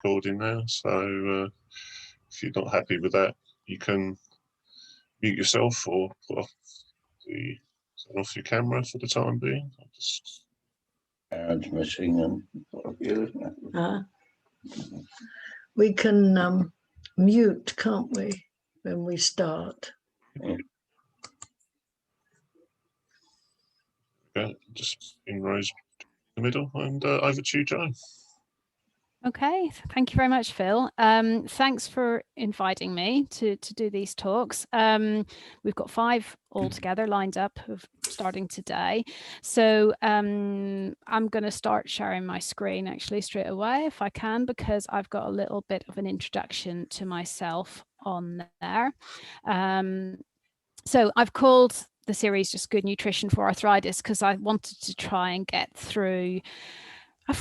recording now, so if you're not happy with that, you can mute yourself or put off turn off your camera for the time being. I'll just missing and we can mute, can't we, when we start? Just in rows in the middle, and over to you, Joan. Okay, thank you very much, Phil. Thanks for inviting me to do these talks. We've got 5 altogether lined up of starting today. So I'm going to start sharing my screen actually straight away if I can, because I've got a little bit of an introduction to myself on there. So I've called the series just Good Nutrition for Arthritis because I wanted to try and get through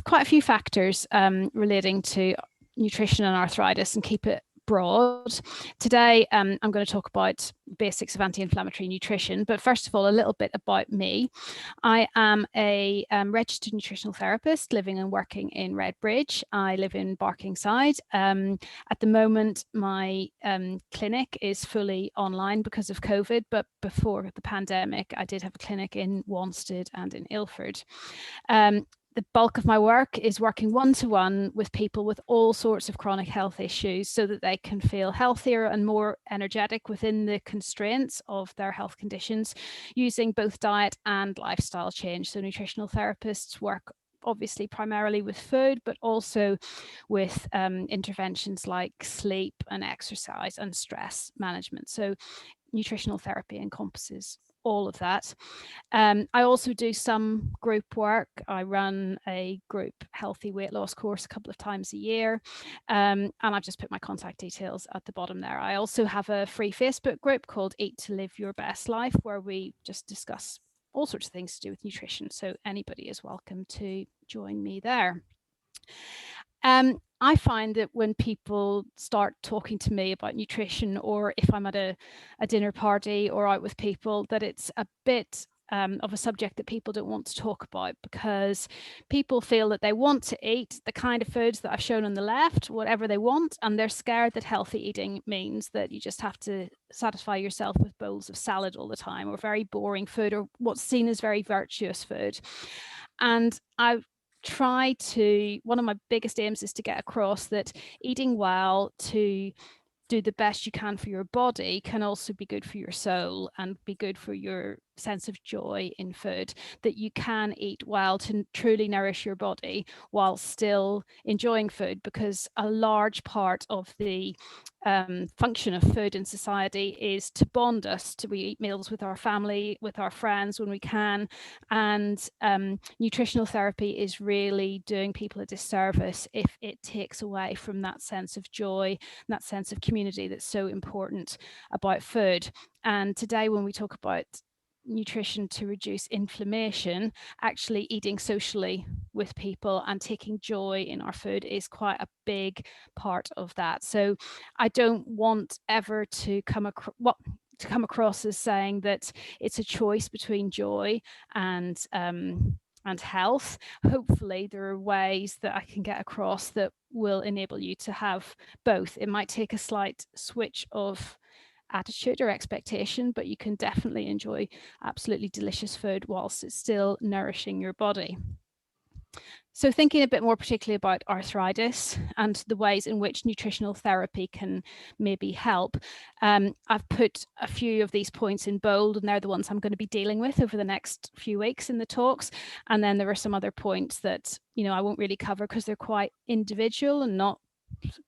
quite a few factors relating to nutrition and arthritis and keep it broad. Today, I'm going to talk about basics of anti-inflammatory nutrition. But first of all, a little bit about me. I am a registered nutritional therapist living and working in Redbridge. I live in Barkingside. At the moment, my clinic is fully online because of COVID. But before the pandemic, I did have a clinic in Wanstead and in Ilford. The bulk of my work is working one-to-one with people with all sorts of chronic health issues so that they can feel healthier and more energetic within the constraints of their health conditions using both diet and lifestyle change. So nutritional therapists work obviously primarily with food, but also with interventions like sleep and exercise and stress management. So nutritional therapy encompasses all of that. I also do some group work. I run a group healthy weight loss course a couple of times a year. And I've just put my contact details at the bottom there. I also have a free Facebook group called Eat to Live Your Best Life, where we just discuss all sorts of things to do with nutrition. So anybody is welcome to join me there. I find that when people start talking to me about nutrition, or if I'm at a dinner party or out with people, that it's a bit of a subject that people don't want to talk about, because people feel that they want to eat the kind of foods that I've shown on the left, whatever they want, and they're scared that healthy eating means that you just have to satisfy yourself with bowls of salad all the time, or very boring food, or what's seen as very virtuous food. And one of my biggest aims is to get across that eating well to do the best you can for your body can also be good for your soul and be good for your sense of joy in food, that you can eat well to truly nourish your body while still enjoying food, because a large part of the function of food in society is to bond us. We eat meals with our family, with our friends when we can, and nutritional therapy is really doing people a disservice if it takes away from that sense of joy and that sense of community that's so important about food. And today, when we talk about nutrition to reduce inflammation, actually eating socially with people and taking joy in our food is quite a big part of that. So I don't want ever to come across as saying that it's a choice between joy and health. Hopefully there are ways that I can get across that will enable you to have both. It might take a slight switch of attitude or expectation, but you can definitely enjoy absolutely delicious food whilst it's still nourishing your body. So thinking a bit more particularly about arthritis and the ways in which nutritional therapy can maybe help, I've put a few of these points in bold, and they're the ones I'm going to be dealing with over the next few weeks in the talks. And then there are some other points that, I won't really cover because they're quite individual and not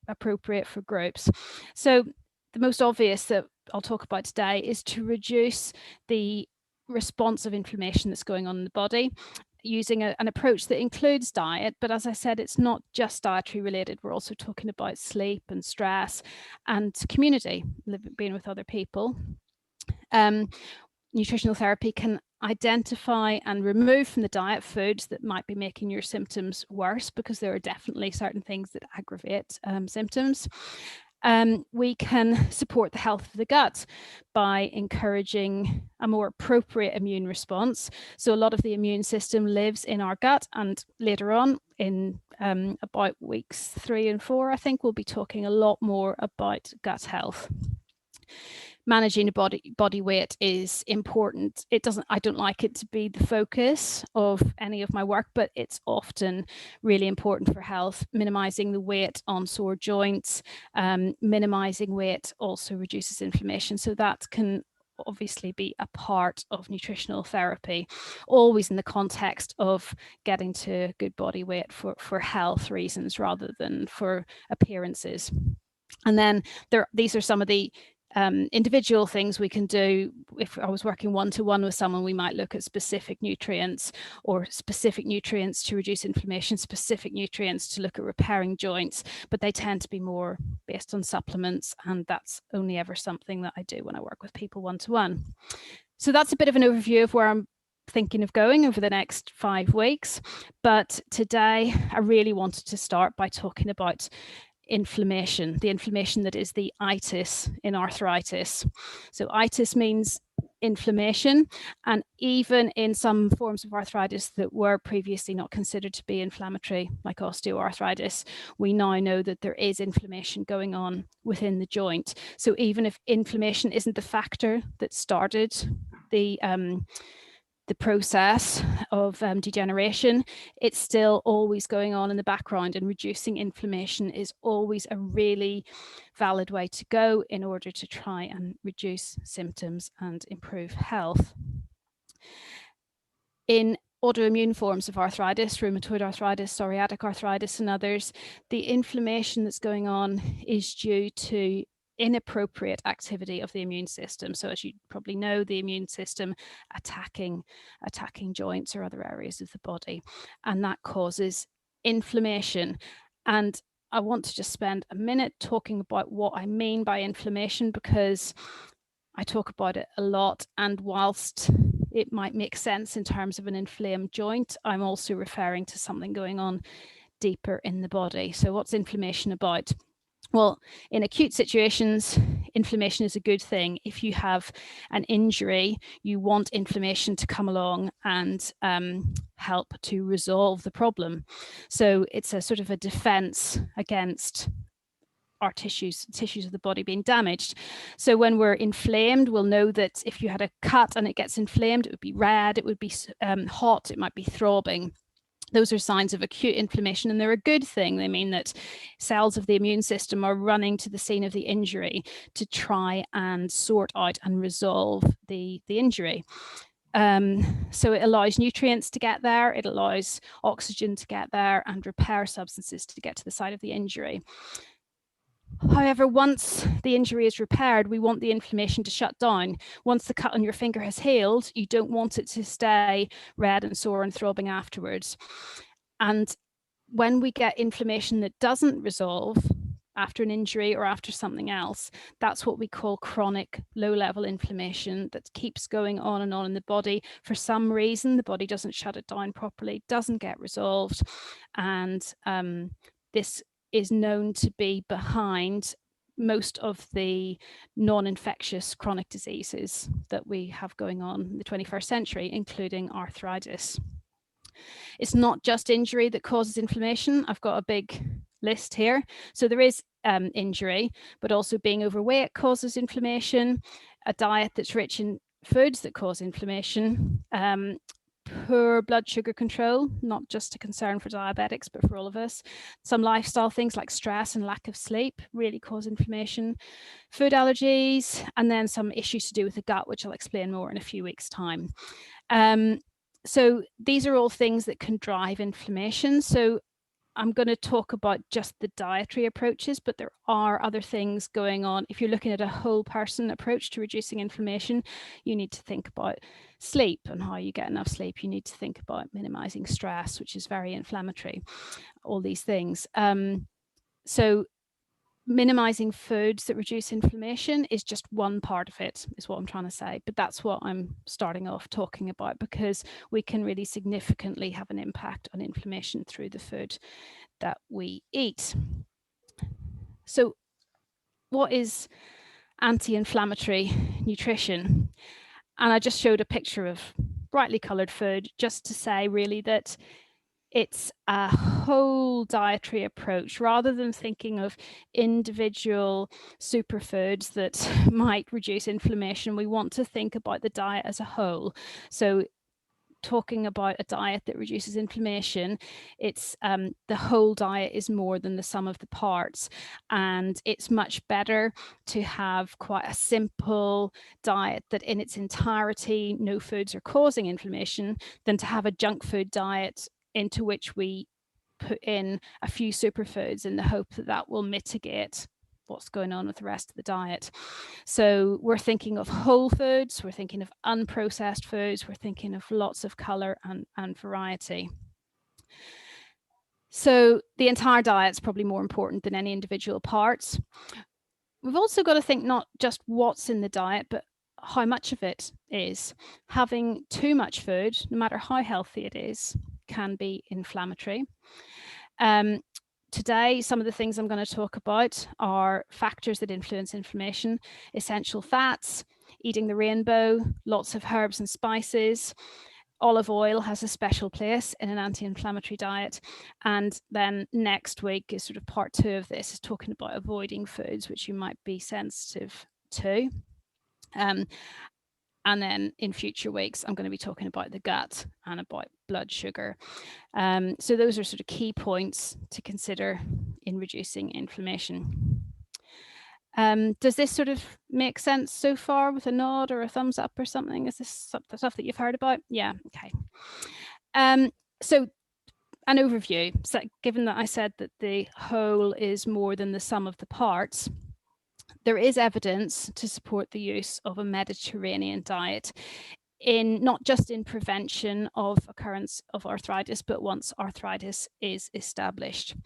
appropriate for groups. So the most obvious that I'll talk about today is to reduce the response of inflammation that's going on in the body using an approach that includes diet. But as I said, it's not just dietary related. We're also talking about sleep and stress and community, being with other people. Nutritional therapy can identify and remove from the diet foods that might be making your symptoms worse, because there are definitely certain things that aggravate symptoms. We can support the health of the gut by encouraging a more appropriate immune response. So a lot of the immune system lives in our gut, and later on in about weeks 3 and 4, I think we'll be talking a lot more about gut health. Managing a body weight is important. I don't like it to be the focus of any of my work, but it's often really important for health. Minimizing the weight on sore joints, minimizing weight also reduces inflammation. So that can obviously be a part of nutritional therapy, always in the context of getting to good body weight for health reasons rather than for appearances. And then these are some of the individual things we can do. If I was working one-to-one with someone, we might look at specific nutrients to reduce inflammation, specific nutrients to look at repairing joints, but they tend to be more based on supplements, and that's only ever something that I do when I work with people one-to-one. So that's a bit of an overview of where I'm thinking of going over the next 5 weeks. But today I really wanted to start by talking about inflammation, the inflammation that is the itis in arthritis. So itis means inflammation, and even in some forms of arthritis that were previously not considered to be inflammatory, like osteoarthritis, we now know that there is inflammation going on within the joint. So even if inflammation isn't the factor that started the process of degeneration, it's still always going on in the background, and reducing inflammation is always a really valid way to go in order to try and reduce symptoms and improve health. In autoimmune forms of arthritis, rheumatoid arthritis, psoriatic arthritis, and others, the inflammation that's going on is due to inappropriate activity of the immune system. So as you probably know, the immune system attacking joints or other areas of the body, and that causes inflammation. And I want to just spend a minute talking about what I mean by inflammation, because I talk about it a lot, and whilst it might make sense in terms of an inflamed joint, I'm also referring to something going on deeper in the body. So what's inflammation about? Well, in acute situations, inflammation is a good thing. If you have an injury, you want inflammation to come along and help to resolve the problem. So it's a sort of a defense against our tissues of the body being damaged. So when we're inflamed, we'll know that if you had a cut and it gets inflamed, it would be red, it would be hot, it might be throbbing. Those are signs of acute inflammation, and they're a good thing. They mean that cells of the immune system are running to the scene of the injury to try and sort out and resolve the injury. So it allows nutrients to get there, it allows oxygen to get there, and repair substances to get to the site of the injury. However, once the injury is repaired, we want the inflammation to shut down. Once the cut on your finger has healed, you don't want it to stay red and sore and throbbing afterwards. And when we get inflammation that doesn't resolve after an injury or after something else, that's what we call chronic low-level inflammation that keeps going on and on in the body. For some reason, the body doesn't shut it down properly, doesn't get resolved, and this is known to be behind most of the non-infectious chronic diseases that we have going on in the 21st century, including arthritis. It's not just injury that causes inflammation. I've got a big list here. So there is injury, but also being overweight causes inflammation, a diet that's rich in foods that cause inflammation, poor blood sugar control, not just a concern for diabetics, but for all of us. Some lifestyle things like stress and lack of sleep really cause inflammation, food allergies, and then some issues to do with the gut, which I'll explain more in a few weeks' time. So these are all things that can drive inflammation. So I'm going to talk about just the dietary approaches, but there are other things going on. If you're looking at a whole person approach to reducing inflammation, you need to think about sleep and how you get enough sleep. You need to think about minimizing stress, which is very inflammatory, all these things. So minimizing foods that reduce inflammation is just one part of it, is what I'm trying to say. But that's what I'm starting off talking about, because we can really significantly have an impact on inflammation through the food that we eat. So what is anti-inflammatory nutrition? And I just showed a picture of brightly coloured food just to say really that it's a whole dietary approach rather than thinking of individual superfoods that might reduce inflammation. We want to think about the diet as a whole. So talking about a diet that reduces inflammation, it's the whole diet is more than the sum of the parts, and it's much better to have quite a simple diet that in its entirety no foods are causing inflammation than to have a junk food diet into which we put in a few superfoods in the hope that that will mitigate what's going on with the rest of the diet. So we're thinking of whole foods, we're thinking of unprocessed foods, we're thinking of lots of color and variety. So the entire diet's probably more important than any individual parts. We've also got to think not just what's in the diet, but how much of it is. Having too much food, no matter how healthy it is, can be inflammatory. Today, some of the things I'm going to talk about are factors that influence inflammation: essential fats, eating the rainbow, lots of herbs and spices. Olive oil has a special place in an anti-inflammatory diet. And then next week is sort of part 2 of this, is talking about avoiding foods which you might be sensitive to. And then in future weeks, I'm going to be talking about the gut and about blood sugar. So those are sort of key points to consider in reducing inflammation. Does this sort of make sense so far with a nod or a thumbs up or something? Is this the stuff that you've heard about? Yeah, okay. So an overview. So given that I said that the whole is more than the sum of the parts, there is evidence to support the use of a Mediterranean diet in not just in prevention of occurrence of arthritis, but once arthritis is established.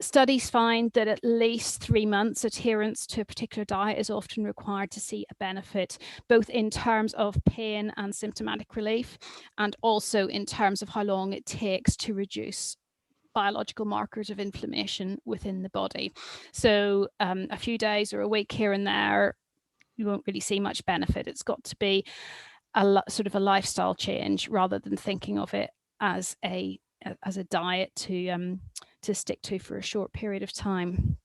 Studies find that at least 3 months adherence to a particular diet is often required to see a benefit, both in terms of pain and symptomatic relief, and also in terms of how long it takes to reduce biological markers of inflammation within the body. So a few days or a week here and there, you won't really see much benefit. It's got to be a sort of a lifestyle change rather than thinking of it as a diet to stick to for a short period of time.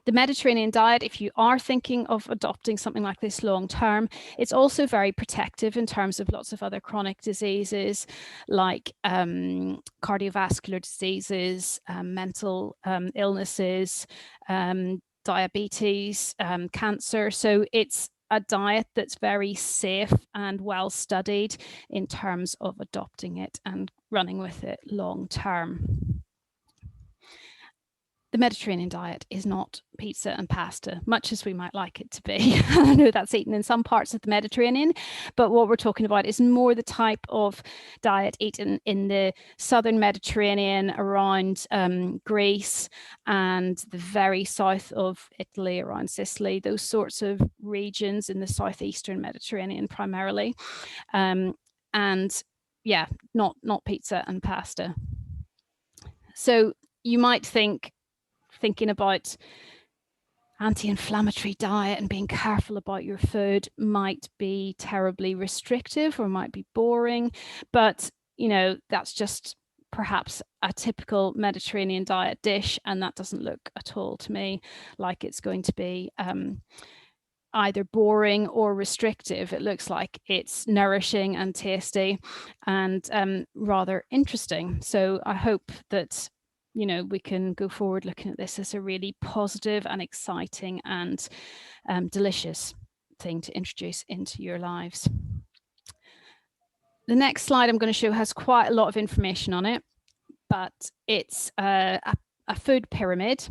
The Mediterranean diet, if you are thinking of adopting something like this long term, it's also very protective in terms of lots of other chronic diseases like cardiovascular diseases, mental illnesses, diabetes, cancer. So it's a diet that's very safe and well studied in terms of adopting it and running with it long term. The Mediterranean diet is not pizza and pasta, much as we might like it to be. I know that's eaten in some parts of the Mediterranean, but what we're talking about is more the type of diet eaten in the southern Mediterranean around Greece and the very south of Italy, around Sicily, those sorts of regions in the southeastern Mediterranean primarily. And yeah, not pizza and pasta. So you might thinking about anti-inflammatory diet and being careful about your food might be terribly restrictive or might be boring, but you know, that's just perhaps a typical Mediterranean diet dish, and that doesn't look at all to me like it's going to be either boring or restrictive. It looks like it's nourishing and tasty and rather interesting. So I hope that we can go forward looking at this as a really positive and exciting and delicious thing to introduce into your lives. The next slide I'm going to show has quite a lot of information on it, but it's a food pyramid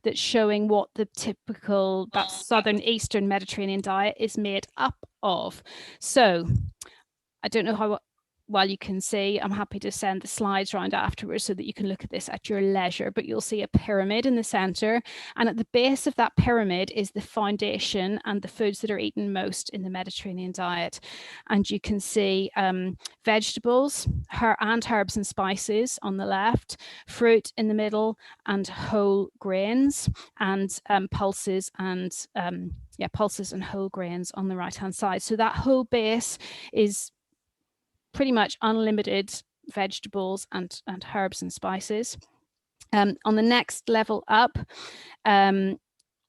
that's showing what the typical southern eastern Mediterranean diet is made up of. So I don't know well, you can see, I'm happy to send the slides around afterwards so that you can look at this at your leisure, but you'll see a pyramid in the center. And at the base of that pyramid is the foundation and the foods that are eaten most in the Mediterranean diet. And you can see vegetables and herbs and spices on the left, fruit in the middle, and whole grains, and pulses and pulses and whole grains on the right hand side. So that whole base is pretty much unlimited vegetables and herbs and spices. On the next level up,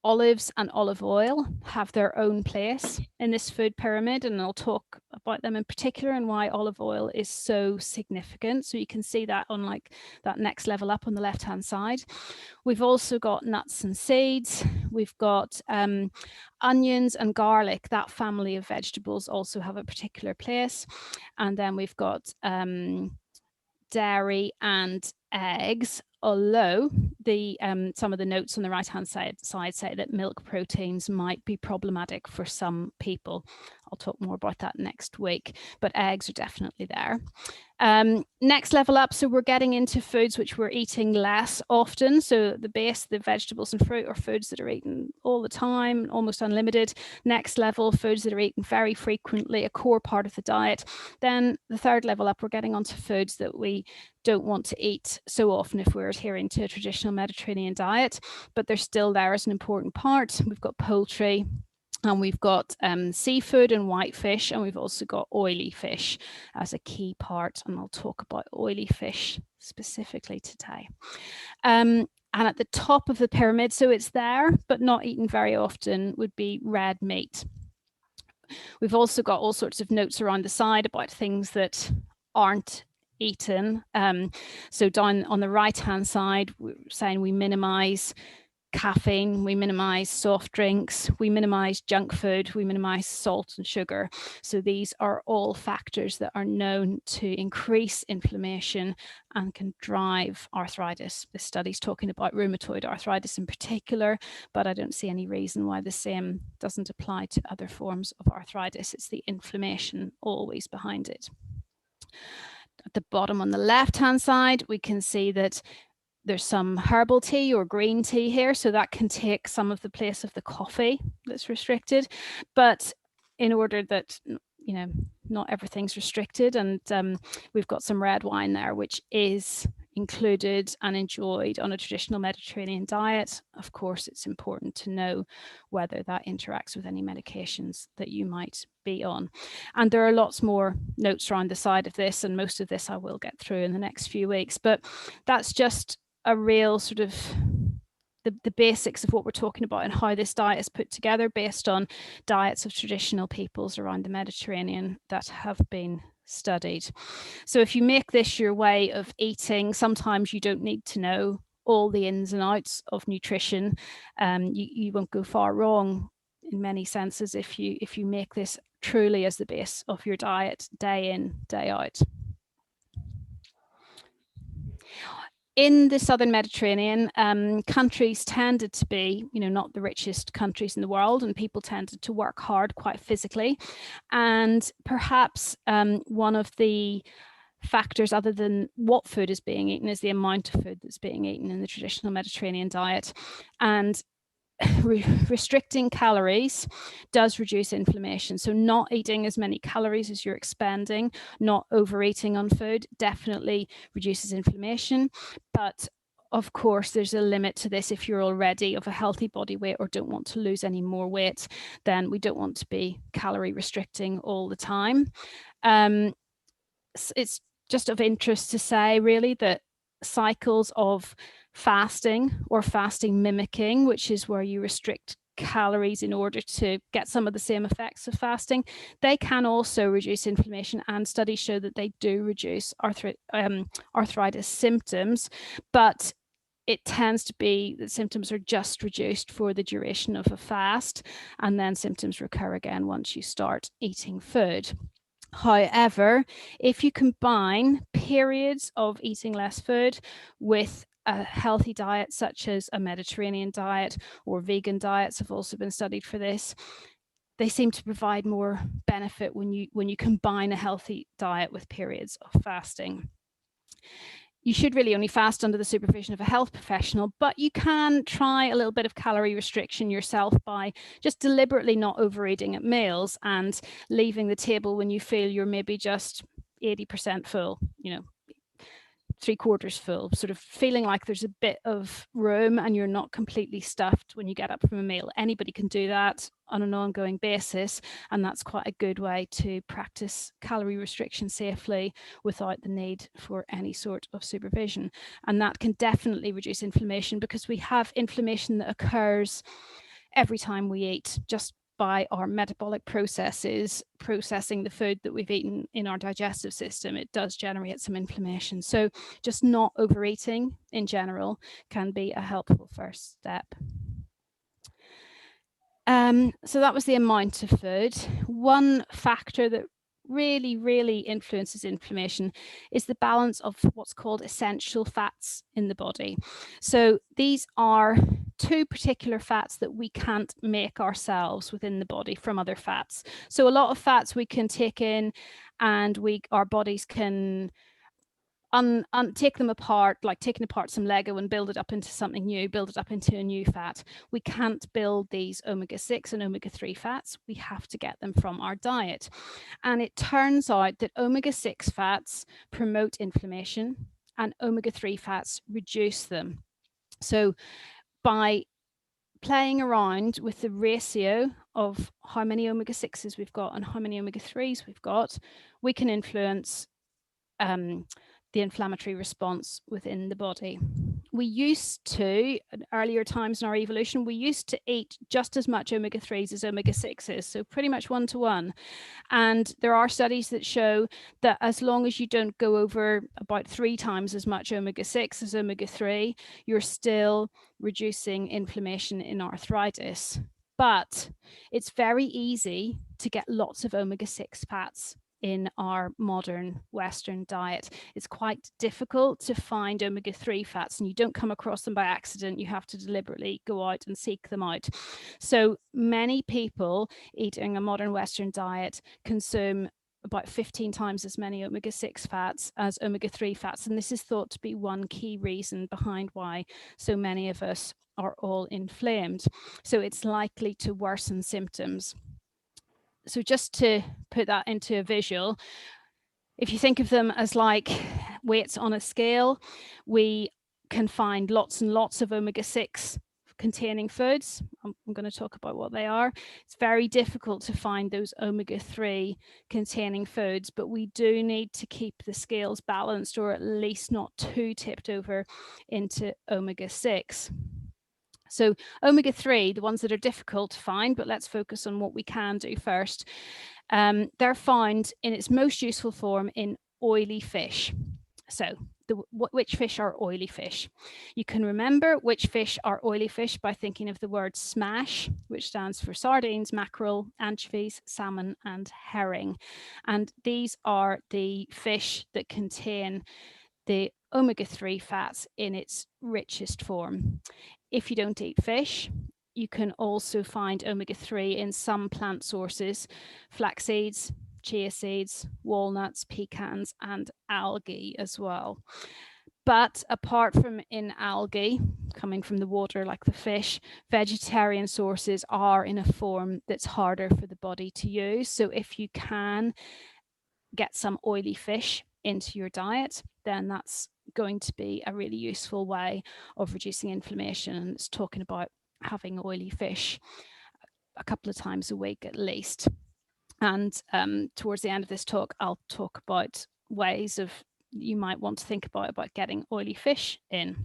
olives and olive oil have their own place in this food pyramid, and I'll talk about them in particular and why olive oil is so significant. So you can see that on like that next level up on the left hand side. We've also got nuts and seeds. We've got onions and garlic. That family of vegetables also have a particular place. And then we've got dairy and eggs, although the some of the notes on the right hand side say that milk proteins might be problematic for some people. I'll talk more about that next week, but eggs are definitely there. Next level up, so we're getting into foods which we're eating less often. So the base, the vegetables and fruit, are foods that are eaten all the time, almost unlimited. Next level, foods that are eaten very frequently, a core part of the diet. Then the third level up, we're getting onto foods that we don't want to eat so often if we're adhering to a traditional Mediterranean diet, but they're still there as an important part. We've got poultry, and we've got seafood and white fish, and we've also got oily fish as a key part, and I'll talk about oily fish specifically today. And at the top of the pyramid, so it's there but not eaten very often, would be red meat. We've also got all sorts of notes around the side about things that aren't eaten. So down on the right hand side, we're saying we minimize caffeine, we minimize soft drinks, we minimize junk food, we minimize salt and sugar. So these are all factors that are known to increase inflammation and can drive arthritis. This study's talking about rheumatoid arthritis in particular, but I don't see any reason why the same doesn't apply to other forms of arthritis. It's the inflammation always behind it. At the bottom on the left hand side, we can see that there's some herbal tea or green tea here, so that can take some of the place of the coffee that's restricted. But in order that, you know, not everything's restricted, and we've got some red wine there, which is included and enjoyed on a traditional Mediterranean diet. Of course, it's important to know whether that interacts with any medications that you might be on. And there are lots more notes around the side of this, and most of this I will get through in the next few weeks, but that's just a real sort of the basics of what we're talking about and how this diet is put together based on diets of traditional peoples around the Mediterranean that have been studied. So if you make this your way of eating, sometimes you don't need to know all the ins and outs of nutrition. You won't go far wrong in many senses if you make this truly as the base of your diet day in, day out. In the southern Mediterranean, countries tended to be, you know, not the richest countries in the world, and people tended to work hard quite physically. And perhaps one of the factors, other than what food is being eaten, is the amount of food that's being eaten in the traditional Mediterranean diet. And restricting calories does reduce inflammation. So not eating as many calories as you're expending, not overeating on food, definitely reduces inflammation. But of course, there's a limit to this. If you're already of a healthy body weight or don't want to lose any more weight, then we don't want to be calorie restricting all the time. It's just of interest to say, really, that cycles of fasting or fasting mimicking, which is where you restrict calories in order to get some of the same effects of fasting, they can also reduce inflammation, and studies show that they do reduce arthritis symptoms, but it tends to be that symptoms are just reduced for the duration of a fast, and then symptoms recur again once you start eating food. However, if you combine periods of eating less food with a healthy diet, such as a Mediterranean diet, or vegan diets have also been studied for this, they seem to provide more benefit when you combine a healthy diet with periods of fasting. You should really only fast under the supervision of a health professional, but you can try a little bit of calorie restriction yourself by just deliberately not overeating at meals and leaving the table when you feel you're maybe just 80% full, 3/4 full, sort of feeling like there's a bit of room and you're not completely stuffed when you get up from a meal. Anybody can do that on an ongoing basis, and that's quite a good way to practice calorie restriction safely without the need for any sort of supervision. And that can definitely reduce inflammation, because we have inflammation that occurs every time we eat, just by our metabolic processes processing the food that we've eaten in our digestive system. It does generate some inflammation. So just not overeating in general can be a helpful first step. So that was the amount of food. One factor that really influences inflammation is the balance of what's called essential fats in the body. So these are two particular fats that we can't make ourselves within the body from other fats. So a lot of fats we can take in, and our bodies can take them apart, like taking apart some Lego and build it up into something new, build it up into a new fat. We can't build these omega-6 and omega-3 fats. We have to get them from our diet. And it turns out that omega-6 fats promote inflammation and omega-3 fats reduce them. So by playing around with the ratio of how many omega-6s we've got and how many omega-3s we've got, we can influence the inflammatory response within the body. We used to, at earlier times in our evolution, we used to eat just as much omega-3s as omega-6s, so pretty much 1-to-1. And there are studies that show that as long as you don't go over about 3 times as much omega-6 as omega-3, you're still reducing inflammation in arthritis. But it's very easy to get lots of omega-6 fats in our modern Western diet. It's quite difficult to find omega-3 fats, and you don't come across them by accident. You have to deliberately go out and seek them out. So many people eating a modern Western diet consume about 15 times as many omega-6 fats as omega-3 fats. And this is thought to be one key reason behind why so many of us are all inflamed. So it's likely to worsen symptoms. So just to put that into a visual, if you think of them as like weights on a scale, we can find lots and lots of omega-6 containing foods. I'm going to talk about what they are. It's very difficult to find those omega-3 containing foods, but we do need to keep the scales balanced, or at least not too tipped over into omega-6. So omega-3, the ones that are difficult to find, but let's focus on what we can do first. They're found in its most useful form in oily fish. So which fish are oily fish? You can remember which fish are oily fish by thinking of the word SMASH, which stands for sardines, mackerel, anchovies, salmon, and herring. And these are the fish that contain the omega-3 fats in its richest form. If you don't eat fish, you can also find omega-3 in some plant sources: flax seeds, chia seeds, walnuts, pecans, and algae as well. But apart from in algae, coming from the water like the fish, vegetarian sources are in a form that's harder for the body to use. So if you can get some oily fish into your diet, then that's going to be a really useful way of reducing inflammation. And it's talking about having oily fish a couple of times a week at least. And towards the end of this talk, I'll talk about ways of you might want to think about getting oily fish in.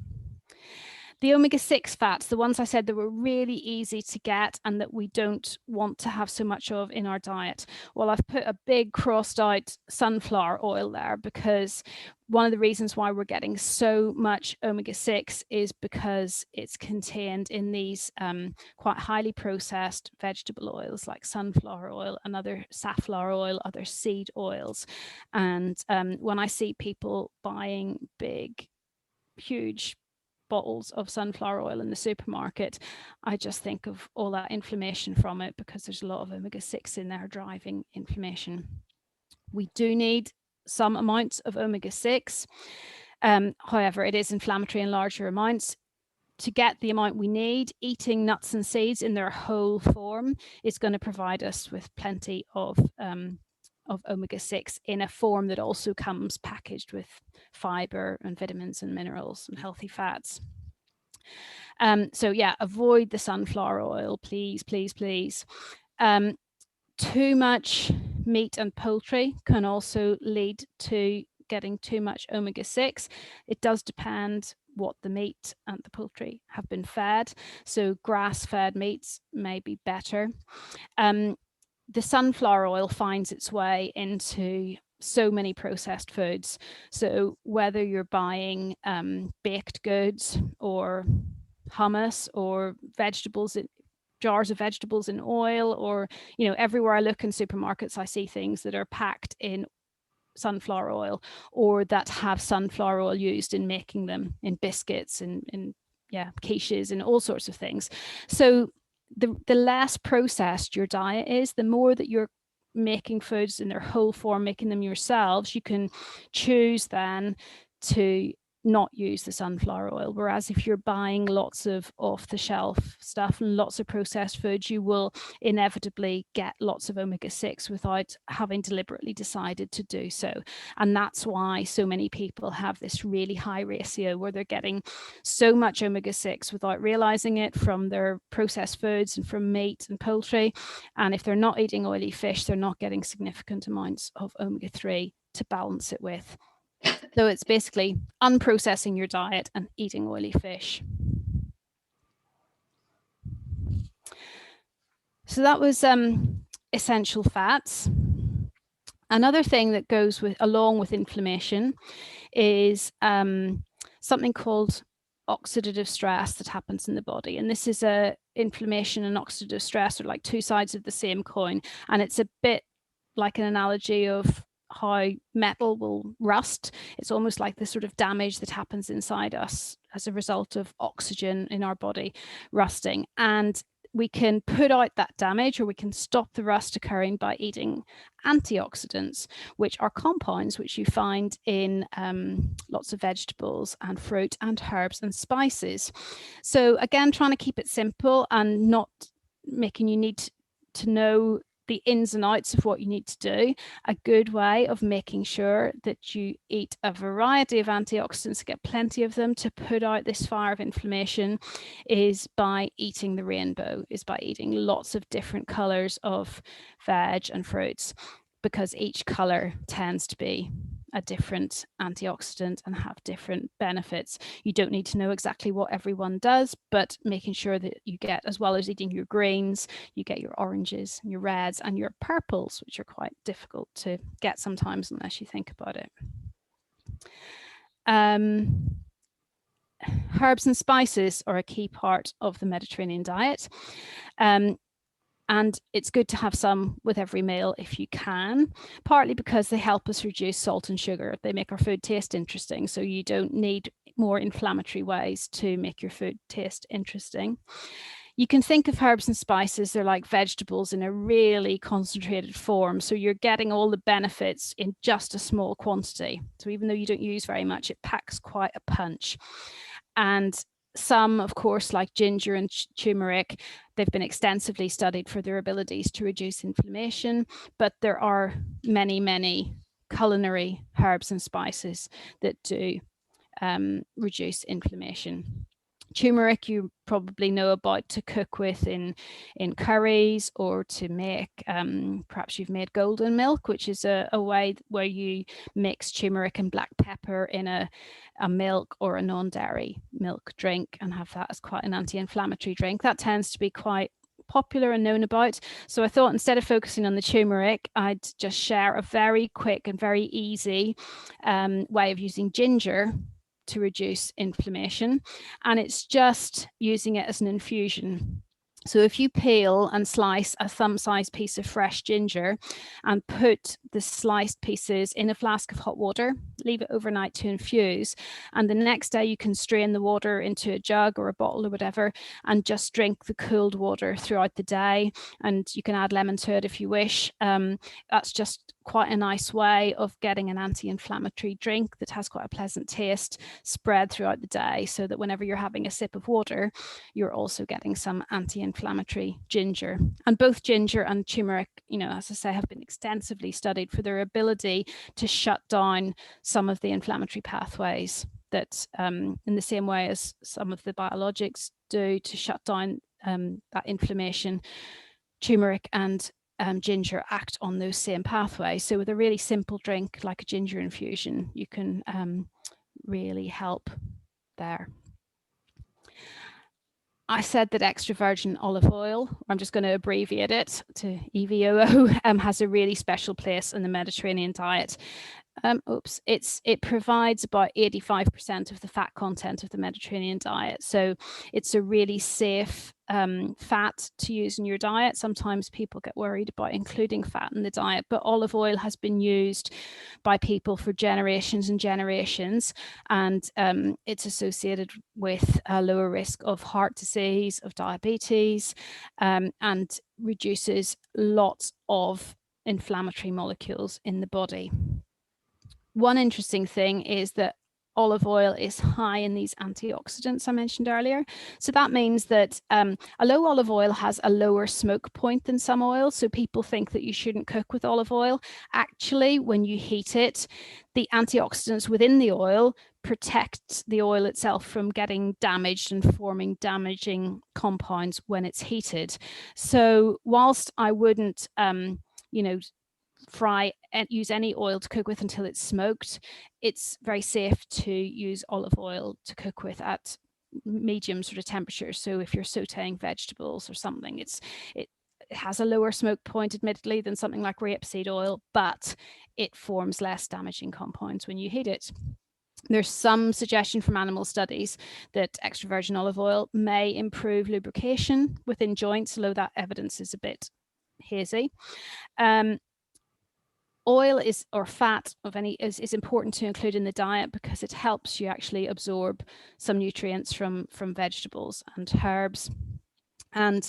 The omega-6 fats, the ones I said that were really easy to get and that we don't want to have so much of in our diet. Well, I've put a big crossed out sunflower oil there, because one of the reasons why we're getting so much omega-6 is because it's contained in these quite highly processed vegetable oils like sunflower oil and other safflower oil, other seed oils. And when I see people buying big, huge bottles of sunflower oil in the supermarket, I just think of all that inflammation from it, because there's a lot of omega-6 in there driving inflammation. We do need some amounts of omega-6. However, it is inflammatory in larger amounts. To get the amount we need, eating nuts and seeds in their whole form is going to provide us with plenty of omega-6 in a form that also comes packaged with fiber and vitamins and minerals and healthy fats. So yeah, avoid the sunflower oil, please, please, please. Too much meat and poultry can also lead to getting too much omega-6. It does depend what the meat and the poultry have been fed. So grass-fed meats may be better. The sunflower oil finds its way into so many processed foods. So whether you're buying baked goods or hummus or vegetables, jars of vegetables in oil, or, you know, everywhere I look in supermarkets, I see things that are packed in sunflower oil or that have sunflower oil used in making them, in biscuits and yeah, quiches and all sorts of things. So the less processed your diet is, the more that you're making foods in their whole form, making them yourselves, you can choose then to not use the sunflower oil. Whereas if you're buying lots of off-the-shelf stuff and lots of processed foods, you will inevitably get lots of omega-6 without having deliberately decided to do so. And that's why so many people have this really high ratio where they're getting so much omega-6 without realizing it from their processed foods and from meat and poultry. And if they're not eating oily fish, they're not getting significant amounts of omega-3 to balance it with. So it's basically unprocessing your diet and eating oily fish. So that was essential fats. Another thing that goes along with inflammation is something called oxidative stress that happens in the body. And this is inflammation and oxidative stress are like two sides of the same coin. And it's a bit like an analogy of how metal will rust. It's almost like the sort of damage that happens inside us as a result of oxygen in our body rusting. And we can put out that damage, or we can stop the rust occurring by eating antioxidants, which are compounds which you find in lots of vegetables and fruit and herbs and spices. So again, trying to keep it simple and not making you need to know the ins and outs of what you need to do. A good way of making sure that you eat a variety of antioxidants, get plenty of them to put out this fire of inflammation, is by eating the rainbow, is by eating lots of different colors of veg and fruits, because each color tends to be a different antioxidant and have different benefits. You don't need to know exactly what everyone does, but making sure that you get, as well as eating your greens, you get your oranges, your reds and your purples, which are quite difficult to get sometimes unless you think about it. Herbs and spices are a key part of the Mediterranean diet. And it's good to have some with every meal if you can, partly because they help us reduce salt and sugar. They make our food taste interesting, so you don't need more inflammatory ways to make your food taste interesting. You can think of herbs and spices, they're like vegetables in a really concentrated form. So you're getting all the benefits in just a small quantity. So even though you don't use very much, it packs quite a punch. And some, of course, like ginger and turmeric, they've been extensively studied for their abilities to reduce inflammation, but there are many, many culinary herbs and spices that do reduce inflammation. Turmeric you probably know about to cook with in curries, or to make, perhaps you've made golden milk, which is a way where you mix turmeric and black pepper in a milk or a non-dairy milk drink and have that as quite an anti-inflammatory drink. That tends to be quite popular and known about. So I thought instead of focusing on the turmeric, I'd just share a very quick and very easy way of using ginger to reduce inflammation, and it's just using it as an infusion. So if you peel and slice a thumb-sized piece of fresh ginger and put the sliced pieces in a flask of hot water, leave it overnight to infuse, and the next day you can strain the water into a jug or a bottle or whatever and just drink the cooled water throughout the day, and you can add lemon to it if you wish. That's just quite a nice way of getting an anti-inflammatory drink that has quite a pleasant taste spread throughout the day, so that whenever you're having a sip of water, you're also getting some anti-inflammatory ginger. And both ginger and turmeric, you know, as I say, have been extensively studied for their ability to shut down some of the inflammatory pathways that, in the same way as some of the biologics do to shut down that inflammation, turmeric and ginger act on those same pathways. So with a really simple drink like a ginger infusion, you can really help there. I said that extra virgin olive oil, I'm just going to abbreviate it to EVOO, has a really special place in the Mediterranean diet. It provides about 85% of the fat content of the Mediterranean diet. So it's a really safe fat to use in your diet. Sometimes people get worried about including fat in the diet, but olive oil has been used by people for generations and generations, and it's associated with a lower risk of heart disease, of diabetes, and reduces lots of inflammatory molecules in the body. One interesting thing is that olive oil is high in these antioxidants I mentioned earlier. So that means that although olive oil has a lower smoke point than some oils, so people think that you shouldn't cook with olive oil, actually when you heat it, the antioxidants within the oil protect the oil itself from getting damaged and forming damaging compounds when it's heated. So whilst I wouldn't, you know, fry and use any oil to cook with until it's smoked, it's very safe to use olive oil to cook with at medium sort of temperatures. So if you're sauteing vegetables or something, it has a lower smoke point admittedly than something like rapeseed oil, but it forms less damaging compounds when you heat it. There's some suggestion from animal studies that extra virgin olive oil may improve lubrication within joints, although that evidence is a bit hazy. Oil is, or fat of any, is important to include in the diet because it helps you actually absorb some nutrients from vegetables and herbs. And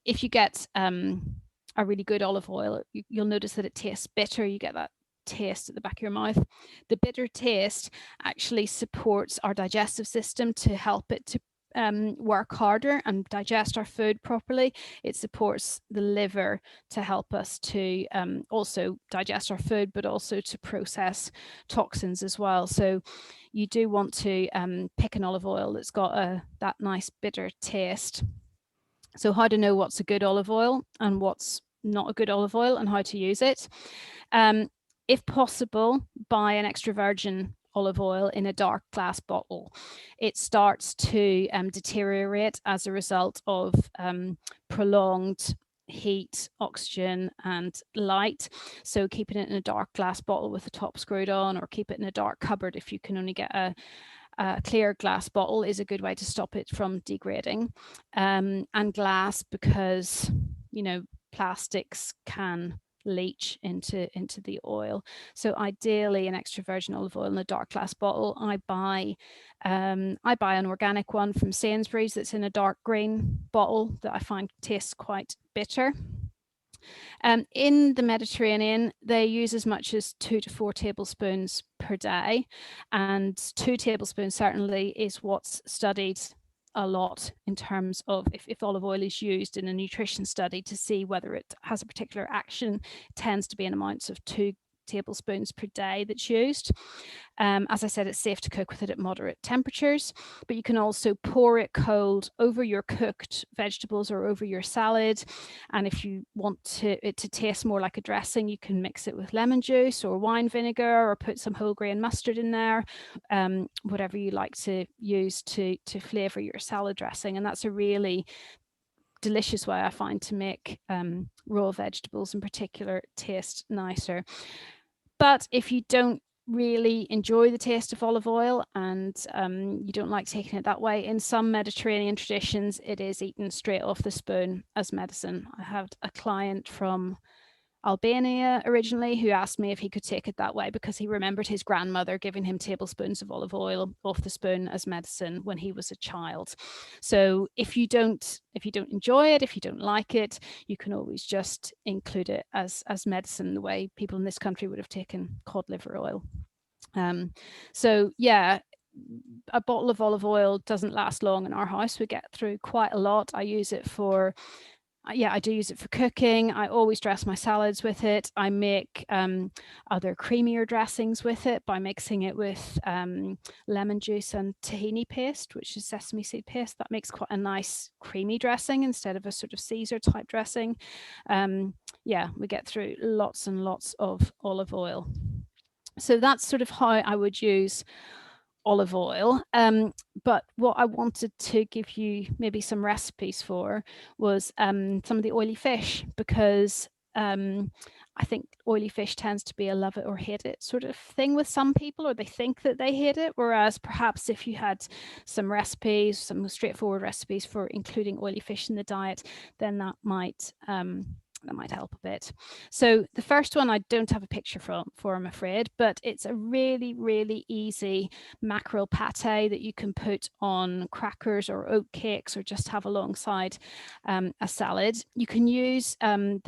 if you get a really good olive oil, you'll notice that it tastes bitter. You get that taste at the back of your mouth. The bitter taste actually supports our digestive system to help it to work harder and digest our food properly. It supports the liver to help us to also digest our food, but also to process toxins as well. So you do want to pick an olive oil that's got that nice bitter taste. So how to know what's a good olive oil and what's not a good olive oil and how to use it. If possible, buy an extra virgin olive oil in a dark glass bottle. It starts to deteriorate as a result of prolonged heat, oxygen and light. So keeping it in a dark glass bottle with the top screwed on, or keep it in a dark cupboard if you can only get a clear glass bottle, is a good way to stop it from degrading. And glass, because, you know, plastics can leach into the oil. So ideally an extra virgin olive oil in a dark glass bottle. I buy an organic one from Sainsbury's that's in a dark green bottle that I find tastes quite bitter. In the Mediterranean, they use as much as 2 to 4 tablespoons per day, and 2 tablespoons certainly is what's studied a lot in terms of if olive oil is used in a nutrition study to see whether it has a particular action. It tends to be in amounts of 2 tablespoons per day that's used. As I said, it's safe to cook with it at moderate temperatures, but you can also pour it cold over your cooked vegetables or over your salad. And if you want it to taste more like a dressing, you can mix it with lemon juice or wine vinegar, or put some whole grain mustard in there, whatever you like to use to flavor your salad dressing. And that's a really delicious way I find to make raw vegetables in particular taste nicer. But if you don't really enjoy the taste of olive oil and you don't like taking it that way, in some Mediterranean traditions, it is eaten straight off the spoon as medicine. I had a client from Albania originally who asked me if he could take it that way because he remembered his grandmother giving him tablespoons of olive oil off the spoon as medicine when he was a child. So if you don't enjoy it, if you don't like it, you can always just include it as medicine, the way people in this country would have taken cod liver oil. So yeah, a bottle of olive oil doesn't last long in our house. We get through quite a lot. I use it for I do use it for cooking. I always dress my salads with it. I make other creamier dressings with it by mixing it with lemon juice and tahini paste, which is sesame seed paste. That makes quite a nice creamy dressing instead of a sort of Caesar type dressing. Yeah, we get through lots and lots of olive oil. So that's sort of how I would use olive oil. But what I wanted to give you maybe some recipes for was some of the oily fish, because I think oily fish tends to be a love it or hate it sort of thing with some people, or they think that they hate it. Whereas perhaps if you had some recipes, some straightforward recipes for including oily fish in the diet, then that might help a bit. So the first one I don't have a picture for, I'm afraid, but it's a really, really easy mackerel pate that you can put on crackers or oat cakes or just have alongside a salad. You can use the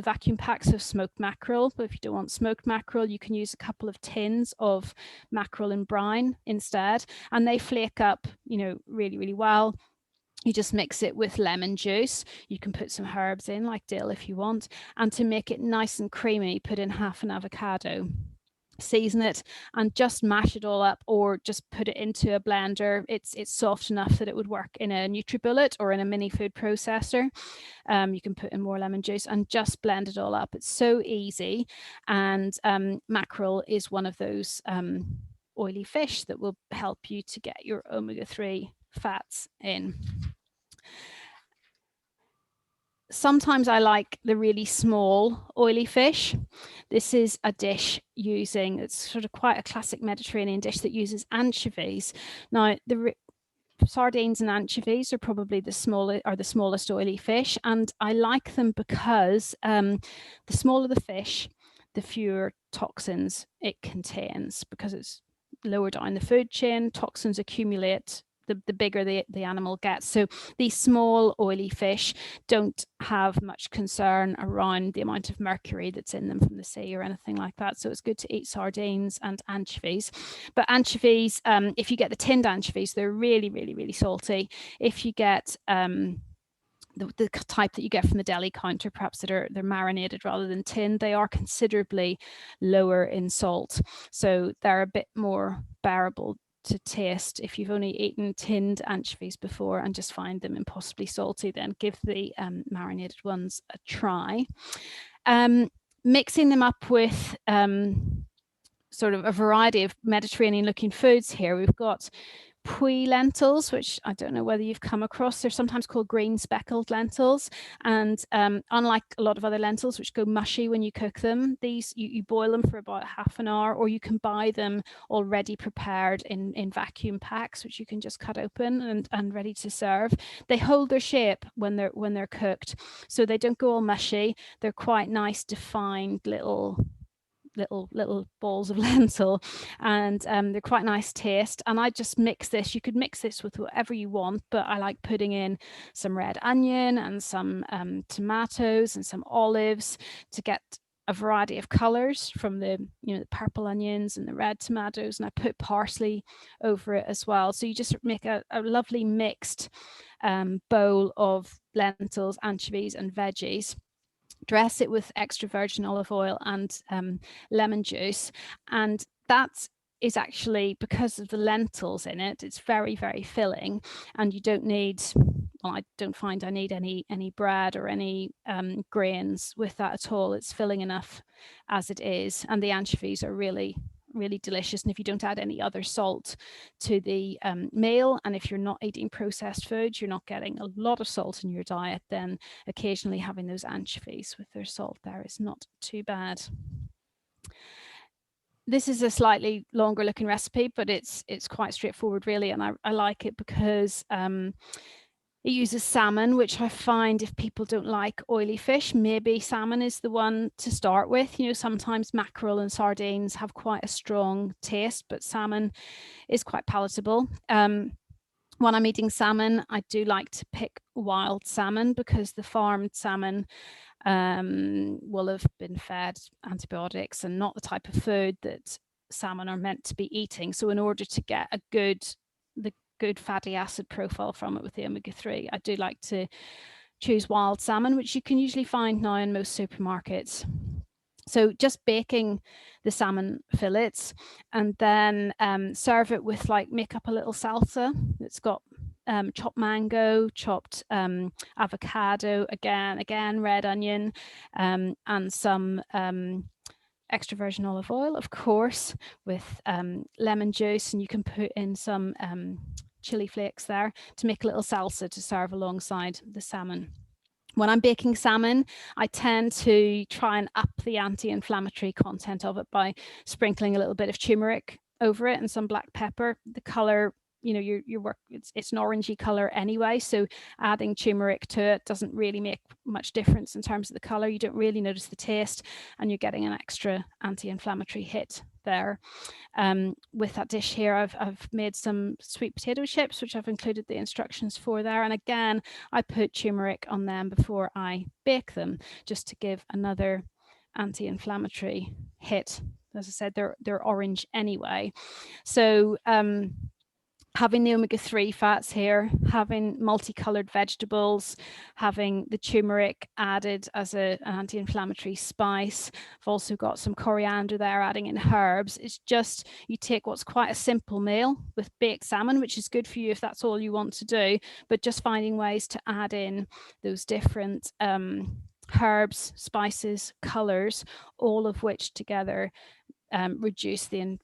vacuum packs of smoked mackerel, but if you don't want smoked mackerel, you can use a couple of tins of mackerel in brine instead, and they flake up, really, really well. You just mix it with lemon juice. You can put some herbs in, like dill if you want. And to make it nice and creamy, put in half an avocado. Season it and just mash it all up, or just put it into a blender. It's soft enough that it would work in a NutriBullet or in a mini food processor. You can put in more lemon juice and just blend it all up. It's so easy. And mackerel is one of those oily fish that will help you to get your omega-3 fats in. Sometimes I like the really small oily fish. This is a dish it's sort of quite a classic Mediterranean dish that uses anchovies. Now, the sardines and anchovies are probably the smallest oily fish, and I like them because the smaller the fish, the fewer toxins it contains, because it's lower down the food chain. Toxins accumulate the bigger the animal gets. So these small oily fish don't have much concern around the amount of mercury that's in them from the sea or anything like that. So it's good to eat sardines and anchovies. But anchovies, if you get the tinned anchovies, they're really, really, really salty. If you get the type that you get from the deli counter, perhaps they're marinated rather than tinned, they are considerably lower in salt. So they're a bit more bearable to taste. If you've only eaten tinned anchovies before and just find them impossibly salty, then give the marinated ones a try. Mixing them up with sort of a variety of Mediterranean looking foods here. We've got pui lentils, which I don't know whether you've come across. They're sometimes called green speckled lentils, and unlike a lot of other lentils which go mushy when you cook them, these you boil them for about half an hour, or you can buy them already prepared in vacuum packs, which you can just cut open and ready to serve. They hold their shape when they're cooked, so they don't go all mushy. They're quite nice defined little balls of lentil, and they're quite nice taste. And I just mix this. You could mix this with whatever you want, but I like putting in some red onion and some tomatoes and some olives to get a variety of colors from the the purple onions and the red tomatoes, and I put parsley over it as well. So you just make a lovely mixed bowl of lentils, anchovies and veggies. Dress it with extra virgin olive oil and lemon juice, and that is actually, because of the lentils in it, it's very, very filling, and you don't need, well, I don't find I need any bread or any grains with that at all. It's filling enough as it is, and the anchovies are really, really delicious. And if you don't add any other salt to the meal, and if you're not eating processed foods, you're not getting a lot of salt in your diet, then occasionally having those anchovies with their salt there is not too bad. this is a slightly longer looking recipe, but it's quite straightforward really, and I like it because it uses salmon, which I find if people don't like oily fish, maybe salmon is the one to start with. You know, sometimes mackerel and sardines have quite a strong taste, but salmon is quite palatable. When I'm eating salmon, I do like to pick wild salmon because the farmed salmon will have been fed antibiotics and not the type of food that salmon are meant to be eating. So in order to get the good fatty acid profile from it with the omega-3, I do like to choose wild salmon, which you can usually find now in most supermarkets. So just baking the salmon fillets and then serve it with, like, make up a little salsa that's got chopped mango, chopped avocado, again red onion, and some extra virgin olive oil, of course, with lemon juice, and you can put in some chili flakes there to make a little salsa to serve alongside the salmon. When I'm baking salmon, I tend to try and up the anti-inflammatory content of it by sprinkling a little bit of turmeric over it and some black pepper. The color, you know, your work, it's an orangey color anyway, so adding turmeric to it doesn't really make much difference in terms of the color. You don't really notice the taste, and you're getting an extra anti-inflammatory hit there. With that dish here, I've made some sweet potato chips, which I've included the instructions for there, and again I put turmeric on them before I bake them, just to give another anti-inflammatory hit. As I said, they're orange anyway. So having the omega-3 fats here, having multicolored vegetables, having the turmeric added as an anti-inflammatory spice. I've also got some coriander there, adding in herbs. It's just, you take what's quite a simple meal with baked salmon, which is good for you if that's all you want to do, but just finding ways to add in those different herbs, spices, colors, all of which together reduce the,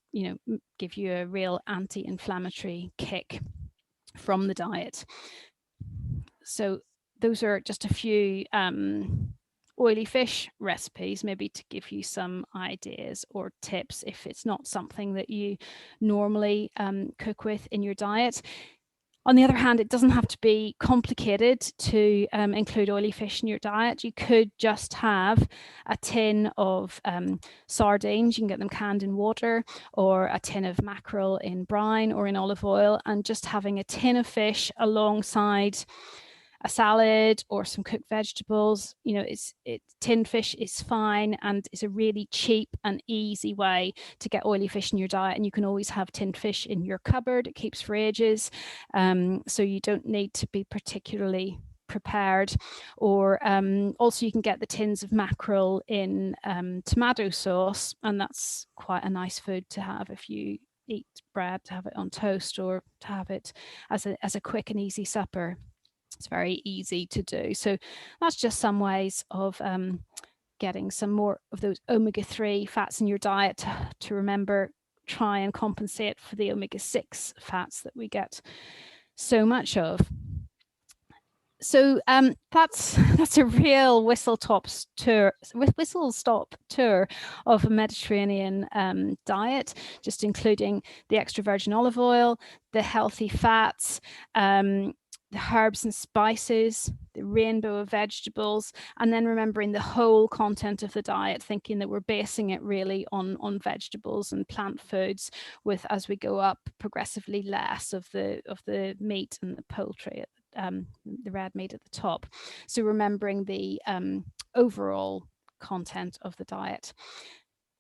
give you a real anti-inflammatory kick from the diet. So those are just a few oily fish recipes, maybe to give you some ideas or tips if it's not something that you normally cook with in your diet. On the other hand, it doesn't have to be complicated to include oily fish in your diet. You could just have a tin of sardines. You can get them canned in water, or a tin of mackerel in brine or in olive oil, and just having a tin of fish alongside a salad or some cooked vegetables. You know, tinned fish is fine, and it's a really cheap and easy way to get oily fish in your diet. And you can always have tinned fish in your cupboard. It keeps for ages, so you don't need to be particularly prepared. Or also you can get the tins of mackerel in tomato sauce, and that's quite a nice food to have if you eat bread, to have it on toast, or to have it as a quick and easy supper. It's very easy to do. So that's just some ways of getting some more of those omega-3 fats in your diet to remember, try and compensate for the omega-6 fats that we get so much of. So that's a real whistle-stop tour of a Mediterranean diet, just including the extra virgin olive oil, the healthy fats, the herbs and spices, the rainbow of vegetables, and then remembering the whole content of the diet, thinking that we're basing it really on vegetables and plant foods, with, as we go up, progressively less of the meat and the poultry, the red meat at the top. So remembering the overall content of the diet.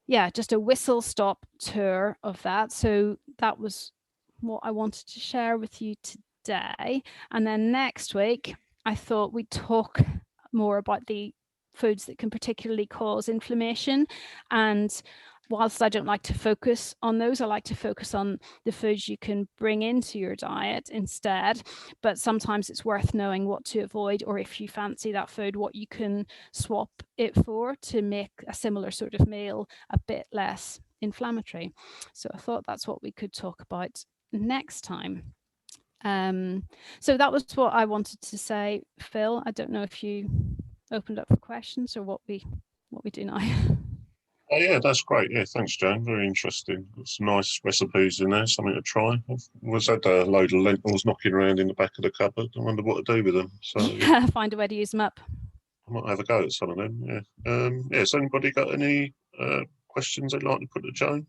Yeah, just a whistle-stop tour of that. So that was what I wanted to share with you today. And then next week, I thought we'd talk more about the foods that can particularly cause inflammation. And whilst I don't like to focus on those, I like to focus on the foods you can bring into your diet instead. But sometimes it's worth knowing what to avoid, or if you fancy that food, what you can swap it for to make a similar sort of meal a bit less inflammatory. So I thought that's what we could talk about next time. So that was what I wanted to say, Phil. I don't know if you opened up for questions or what we do now. Oh yeah, that's great. Yeah, thanks, Joan. Very interesting. Got some nice recipes in there, something to try. I've always had a load of lentils knocking around in the back of the cupboard. I wonder what to do with them. So Find a way to use them up. I might have a go at some of them. Yeah. Yeah. Has anybody got any questions they'd like to put to Joan?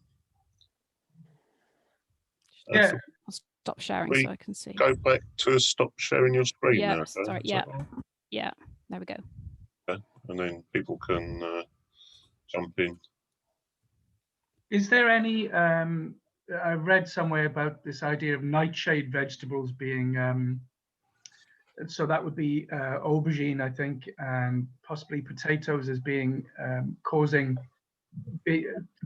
Yeah. I'll stop sharing we so I can see. Go back to stop sharing your screen Yeah, now. sorry. Is that Yeah, right? yeah. There we go. Okay. And then people can jump in. Is there any, I read somewhere about this idea of nightshade vegetables being, so that would be aubergine, I think, and possibly potatoes as being be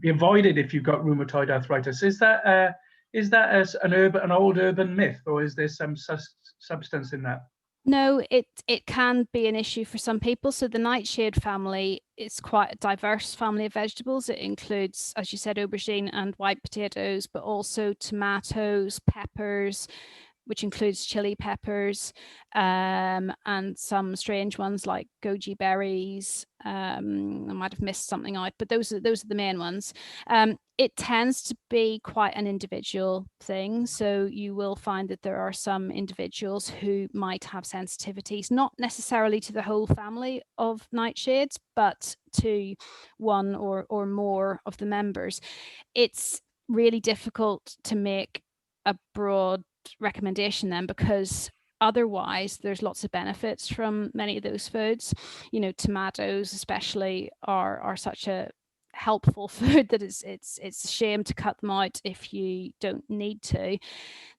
avoided if you've got rheumatoid arthritis. Is that as an old urban myth, or is there some substance in that? No, it can be an issue for some people. So the nightshade family is quite a diverse family of vegetables. It includes, as you said, aubergine and white potatoes, but also tomatoes, peppers, which includes chili peppers, and some strange ones like goji berries. I might have missed something out, but those are the main ones. It tends to be quite an individual thing. So you will find that there are some individuals who might have sensitivities, not necessarily to the whole family of nightshades, but to one or more of the members. It's really difficult to make a broad recommendation then, because otherwise there's lots of benefits from many of those foods. You know, tomatoes especially are such a helpful food that it's a shame to cut them out if you don't need to.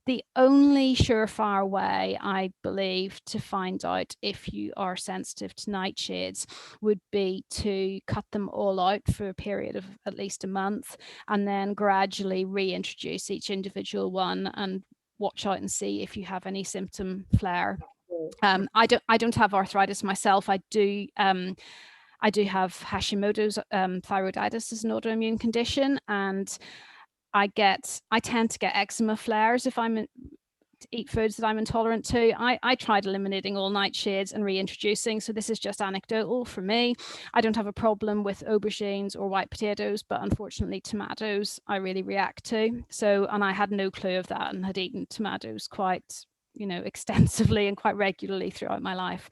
The only surefire way, I believe, to find out if you are sensitive to nightshades would be to cut them all out for a period of at least a month, and then gradually reintroduce each individual one and watch out and see if you have any symptom flare. I don't have arthritis myself. I do have Hashimoto's thyroiditis as an autoimmune condition, and I tend to get eczema flares if I'm to eat foods that I'm intolerant to. I tried eliminating all nightshades and reintroducing, so this is just anecdotal for me. I don't have a problem with aubergines or white potatoes, but unfortunately tomatoes I really react to. So, and I had no clue of that and had eaten tomatoes quite, extensively and quite regularly throughout my life.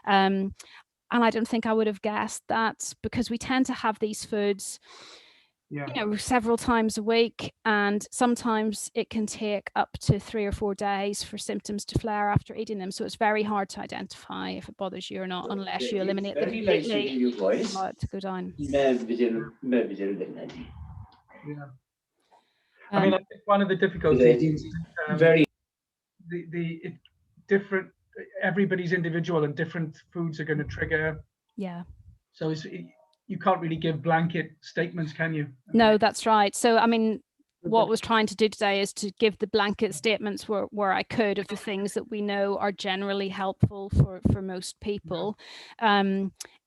And I don't think I would have guessed that, because we tend to have these foods several times a week, and sometimes it can take up to 3 or 4 days for symptoms to flare after eating them. So it's very hard to identify if it bothers you or not unless you eliminate them completely. To go down. I mean, I think one of the difficulties is different. Everybody's individual, and different foods are going to trigger. Yeah. So you can't really give blanket statements, can you? No, that's right. So, I mean, what I was trying to do today is to give the blanket statements where I could of the things that we know are generally helpful for most people.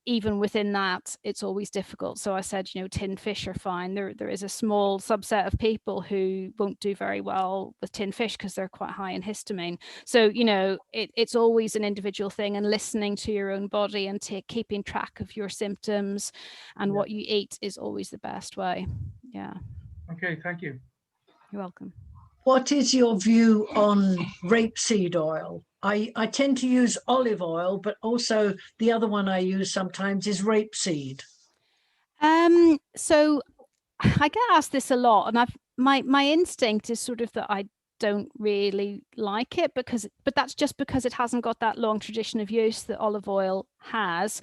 Even within that, it's always difficult. So I said, tinned fish are fine. There is a small subset of people who won't do very well with tinned fish because they're quite high in histamine. So, it's always an individual thing, and listening to your own body and keeping track of your symptoms and what you eat is always the best way. Yeah. Okay, thank you. You're welcome. What is your view on rapeseed oil? I tend to use olive oil, but also the other one I use sometimes is rapeseed. So I get asked this a lot, and my instinct is sort of that I don't really like it, but that's just because it hasn't got that long tradition of use that olive oil has,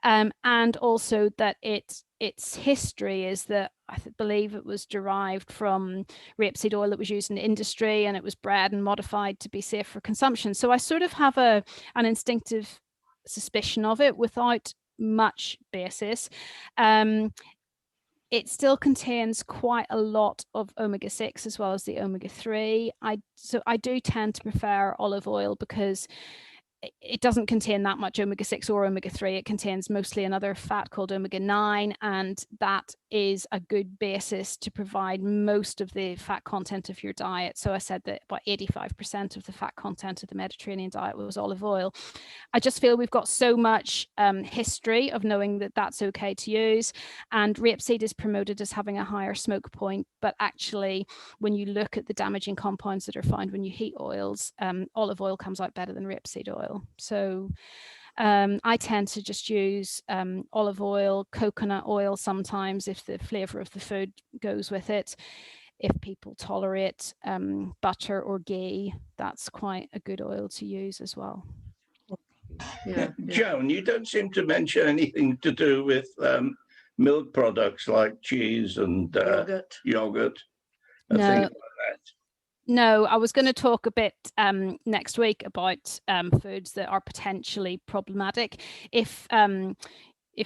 and also that its history is that I believe it was derived from rapeseed oil that was used in industry, and it was bred and modified to be safe for consumption. So I sort of have an instinctive suspicion of it without much basis. It still contains quite a lot of omega-6 as well as the omega-3. So I do tend to prefer olive oil because it doesn't contain that much omega-6 or omega-3. It contains mostly another fat called omega-9, and that is a good basis to provide most of the fat content of your diet. So I said that about 85% of the fat content of the Mediterranean diet was olive oil. I just feel we've got so much history of knowing that that's okay to use, and rapeseed is promoted as having a higher smoke point, but actually when you look at the damaging compounds that are found when you heat oils, olive oil comes out better than rapeseed oil. So I tend to just use olive oil, coconut oil sometimes if the flavor of the food goes with it. If people tolerate butter or ghee, that's quite a good oil to use as well. Yeah. Joan, you don't seem to mention anything to do with milk products like cheese and yogurt and No. things like that. No, I was going to talk a bit next week about foods that are potentially problematic. If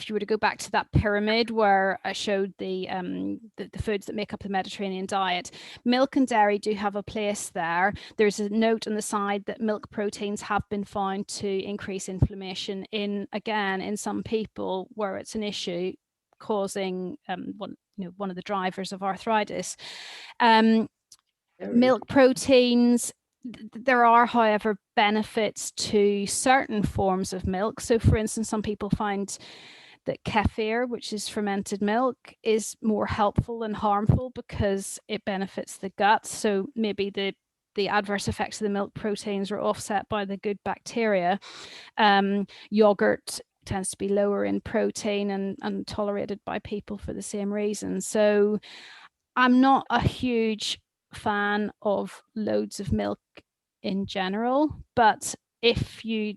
you were to go back to that pyramid where I showed the foods that make up the Mediterranean diet, milk and dairy do have a place there. There's a note on the side that milk proteins have been found to increase inflammation in some people where it's an issue, causing one of the drivers of arthritis. Milk proteins, there are, however, benefits to certain forms of milk. So, for instance, some people find that kefir, which is fermented milk, is more helpful than harmful because it benefits the gut. So maybe the adverse effects of the milk proteins are offset by the good bacteria. Yogurt tends to be lower in protein and tolerated by people for the same reason. So I'm not a huge fan of loads of milk in general, but if you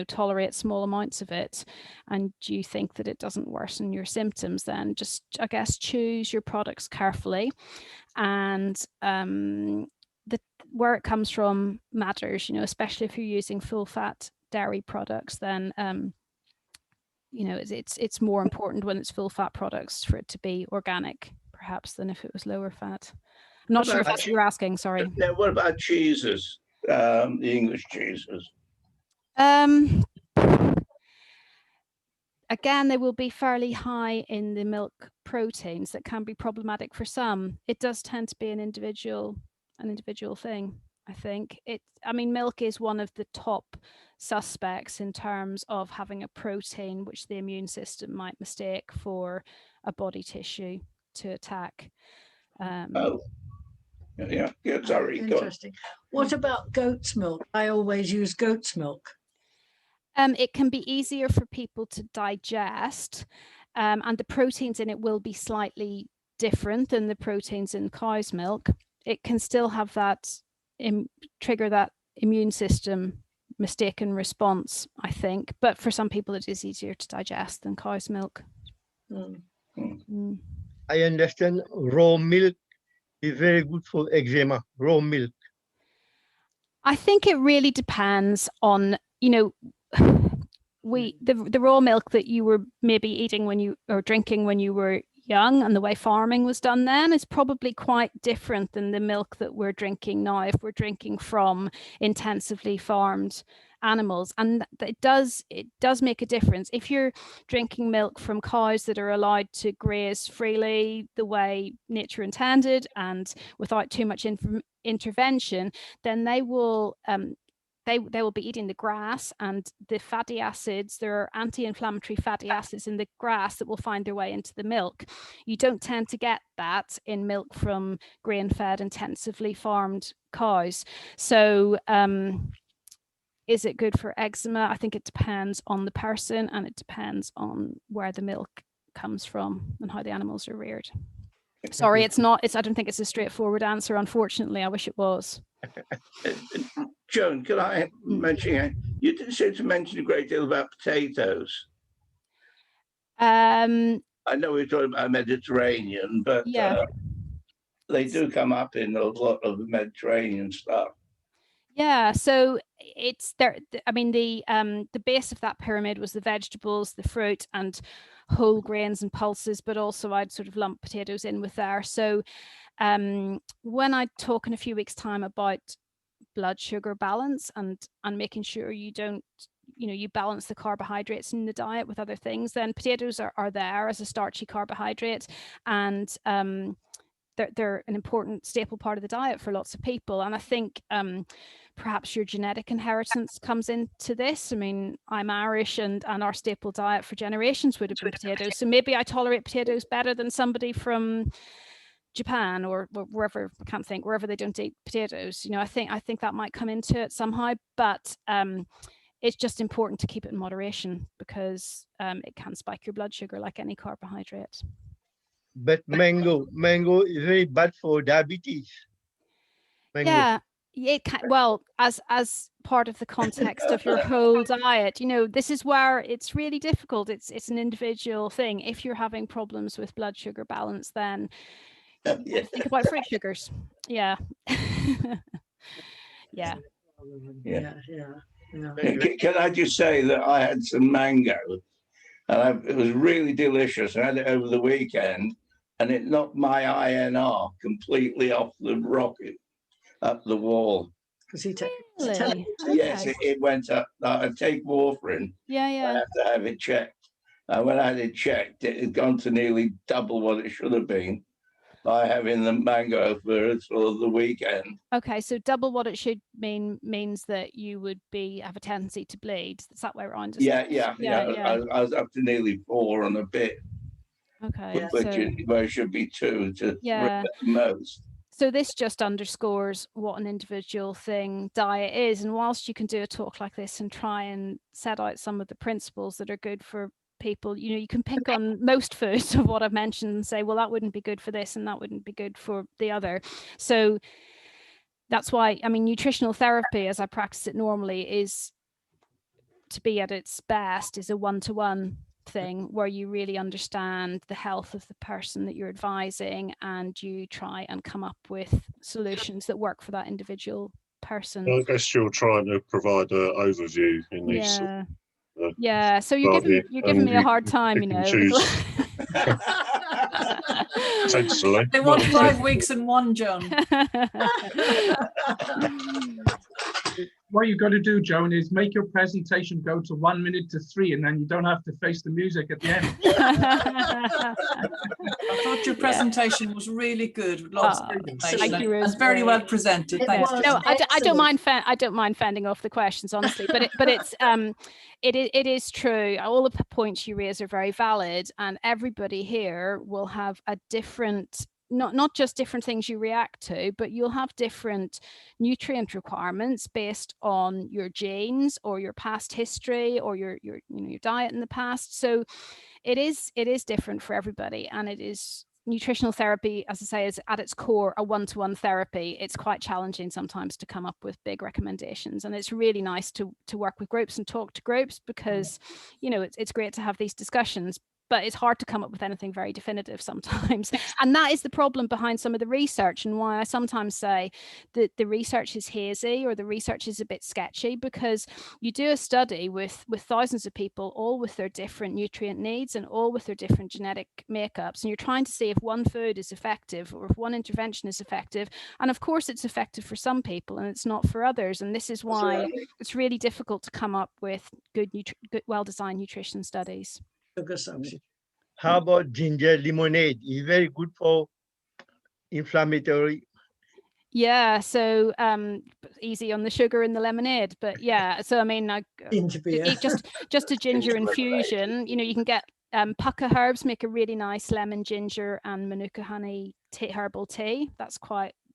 tolerate small amounts of it and you think that it doesn't worsen your symptoms, then just, I guess, choose your products carefully. And where it comes from matters, especially if you're using full fat dairy products, then it's more important when it's full fat products for it to be organic, perhaps, than if it was lower fat. I'm not sure if that's what you're asking, sorry. Now, what about cheeses, the English cheeses? Again, they will be fairly high in the milk proteins that can be problematic for some. It does tend to be an individual thing, I think. Milk is one of the top suspects in terms of having a protein which the immune system might mistake for a body tissue to attack. Yeah, sorry. Interesting. What about goat's milk? I always use goat's milk. It can be easier for people to digest, and the proteins in it will be slightly different than the proteins in cow's milk. It can still have that trigger that immune system mistaken response, I think. But for some people, it is easier to digest than cow's milk. I understand raw milk is very good for eczema. Raw milk. I think it really depends on, the raw milk that you were maybe eating or drinking when you were young, and the way farming was done then, is probably quite different than the milk that we're drinking now if we're drinking from intensively farmed animals. And it does make a difference. If you're drinking milk from cows that are allowed to graze freely the way nature intended and without too much intervention, then they will be eating the grass, and the fatty acids, there are anti-inflammatory fatty acids in the grass that will find their way into the milk. You don't tend to get that in milk from grain-fed, intensively farmed cows. So is it good for eczema? I think it depends on the person, and it depends on where the milk comes from and how the animals are reared. Sorry, I don't think it's a straightforward answer, unfortunately. I wish it was. Joan, can I mention, you didn't seem to mention a great deal about potatoes. I know we're talking about Mediterranean, but yeah. They do come up in a lot of the Mediterranean stuff. Yeah, so it's there. The base of that pyramid was the vegetables, the fruit, and whole grains and pulses, but also I'd sort of lump potatoes in with there. So when I talk in a few weeks' time about blood sugar balance and making sure you don't you balance the carbohydrates in the diet with other things, then potatoes are there as a starchy carbohydrate, and they're an important staple part of the diet for lots of people. And I think perhaps your genetic inheritance comes into this. I mean, I'm Irish, and our staple diet for generations would have been potatoes. So maybe I tolerate potatoes better than somebody from Japan or wherever, I can't think, wherever they don't eat potatoes. I think that might come into it somehow, but it's just important to keep it in moderation, because it can spike your blood sugar like any carbohydrate. But mango is very bad for diabetes. Mango. Yeah, it can, well, as part of the context of your whole diet, this is where it's really difficult. It's an individual thing. If you're having problems with blood sugar balance, then think about fruit sugars. Yeah. Yeah. Can I just say that I had some mango, and it was really delicious. I had it over the weekend, and it knocked my INR completely off the rocket, up the wall. Really? Yes, it went up. I take warfarin. Yeah. I have to have it checked. And when I had it checked, it had gone to nearly double what it should have been by having the mango for the weekend. Okay, so double what it should means that you would have a tendency to bleed. Is that way around? Yeah. I was up to nearly 4 and a bit. Okay. Where it should be 2 to 3 at the most. So this just underscores what an individual thing diet is. And whilst you can do a talk like this and try and set out some of the principles that are good for people, you can pick on most foods of what I've mentioned and say, well, that wouldn't be good for this and that wouldn't be good for the other. So that's why, nutritional therapy, as I practice it normally, is to be at its best is a one-to-one thing where you really understand the health of the person that you're advising, and you try and come up with solutions that work for that individual person. I guess you're trying to provide an overview in these. Yeah, so you're giving me a hard time, Essentially. They want 5 weeks in one, Joan. What you've got to do, Joan, is make your presentation go to 1 minute to 3, and then you don't have to face the music at the end. I thought your presentation was really good. With lots of information. It was very well presented. Thanks. No, I don't mind. I don't mind fending off the questions, honestly. But it is true. All of the points you raise are very valid, and everybody here will have a different. Not just different things you react to, but you'll have different nutrient requirements based on your genes or your past history or your diet in the past. So it is different for everybody, and it is nutritional therapy, as I say, is at its core a one-to-one therapy. It's quite challenging sometimes to come up with big recommendations, and it's really nice to work with groups and talk to groups, because it's great to have these discussions. But it's hard to come up with anything very definitive sometimes. And that is the problem behind some of the research, and why I sometimes say that the research is hazy or the research is a bit sketchy, because you do a study with thousands of people, all with their different nutrient needs and all with their different genetic makeups. And you're trying to see if one food is effective or if one intervention is effective. And of course, it's effective for some people and it's not for others. And this is why it's really difficult to come up with good well-designed nutrition studies. How about ginger lemonade? It's very good for inflammatory. Yeah, so easy on the sugar in the lemonade, but yeah. So I mean, just a ginger infusion. You can get pucca herbs make a really nice lemon, ginger, and manuka honey herbal tea.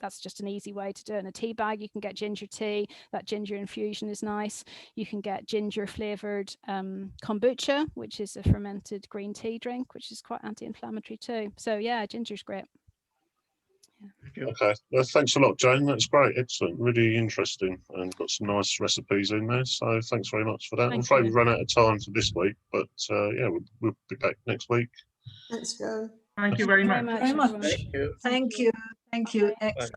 That's just an easy way to do it. In a tea bag, you can get ginger tea. That ginger infusion is nice. You can get ginger flavored kombucha, which is a fermented green tea drink, which is quite anti-inflammatory too. So yeah, ginger's great. Yeah. Okay, well, thanks a lot, Jane. That's great, excellent, really interesting, and got some nice recipes in there. So thanks very much for that. I'm afraid we've run out of time for this week, but yeah, we'll be back next week. Let's go. Thank you very much. Thank you. Excellent.